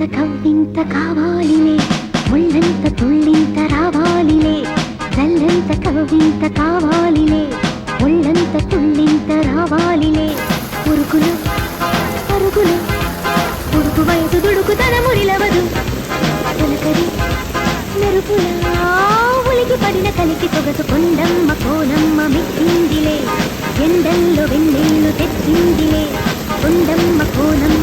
కవ్వింత కావాలిలే ముళ్ళంత తుళ్ళింత రావాలిలే జల్లంత కవ్వింత కావాలిలే ముళ్ళంత తుళ్ళింత రావాలిలే ఉరుకులు పరుగులు ఉడుకు వయసు దుడుకు తన మురిలవదు తొలకరి మెరుపులా ఉలికి పడిన కలికి సొగసు కొండమ్మ కోనమ్మ మెచ్చిందిలే ఎండల్లో వెన్నెల్లు తెచ్చిందిలే కొండమ్మ కోనమ్మ